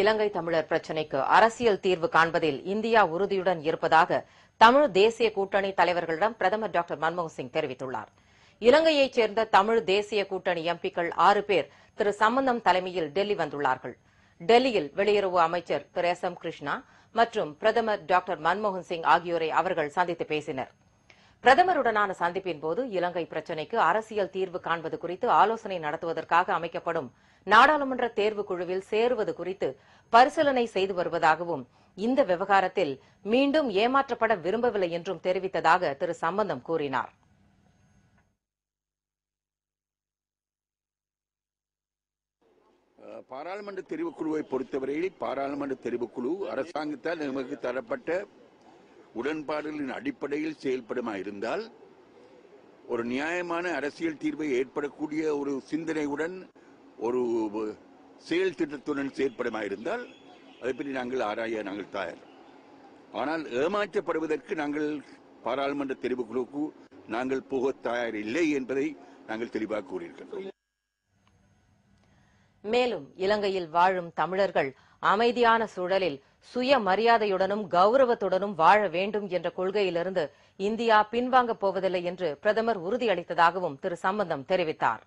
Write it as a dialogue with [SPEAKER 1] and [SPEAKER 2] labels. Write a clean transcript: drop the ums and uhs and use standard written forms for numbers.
[SPEAKER 1] இலங்கை தமிழர் பிரச்சினைக்கு அரசியல் தீர்வு காண்பதில் இந்தியா உறுதியுடன் இருப்பதாக தமிழ் தேசிய கூட்டணி தலைவர்களிடம் பிரதமர் டாக்டர் மன்மோகன் சிங் தெரிவித்துள்ளார். இலங்கையைச் சேர்ந்த தமிழ் தேசிய கூட்டணி எம்பிக்கள் 6 பேர் திரு சம்பந்தம் தலைமையில் டெல்லி வந்துள்ளார்கள். டெல்லியில் வெளியுறவு அமைச்சர் திரு எஸ். எம். கிருஷ்ணா மற்றும் பிரதமர் டாக்டர் மன்மோகன் சிங் ஆகியோரை அவர்கள் சந்தித்து பேசினர். பிரதமருடனான சந்திப்பின் போது இலங்கை பிரச்சினைக்கு அரசியல் தீர்வு காண்பது குறித்து ஆலோசனை நடத்துவதற்காக அமைக்கப்படும் நாடாளுமன்ற தேர்வு குழுவில் சேருவது குறித்து பரிசீலனை செய்து வருவதாகவும் இந்த விவகாரத்தில் மீண்டும் ஏமாற்றப்பட விரும்பவில்லை என்றும் தெரிவித்ததாக திரு சம்பந்தம் கூறினார்.
[SPEAKER 2] பாராளுமன்ற தெரிவுக்குழுவை பொறுத்தவரையில் பாராளுமன்ற தெரிவுக்குழு அரசாங்கத்தால் நமக்கு தரப்பட்ட உடன்பாடுகளின் அடிப்படையில் செயல்படுமாயிருந்தால் ஒரு நியாயமான அரசியல் தீர்வை ஏற்படக்கூடிய ஒரு சிந்தனையுடன் ஒரு செயல் திட்டத்துடன் செயல்படுமாயிருந்தால் அதை பற்றி நாங்கள் ஆராய நாங்கள் தயார். ஆனால் ஏமாற்றப்படுவதற்கு நாங்கள் பாராளுமன்ற தெரிவுக்குழுவுக்கு நாங்கள் போக தயார் இல்லை என்பதை நாங்கள் தெளிவாக கூறியிருக்கிறோம்.
[SPEAKER 1] மேலும் இலங்கையில் வாழும் தமிழர்கள் அமைதியான சூழலில் சுயமரியாதையுடனும் கௌரவத்துடனும் வாழ வேண்டும் என்ற கொள்கையிலிருந்து இந்தியா பின்வாங்கப் போவதில்லை என்று பிரதமர் உறுதியளித்ததாகவும் திரு சம்பந்தம் தெரிவித்தார்.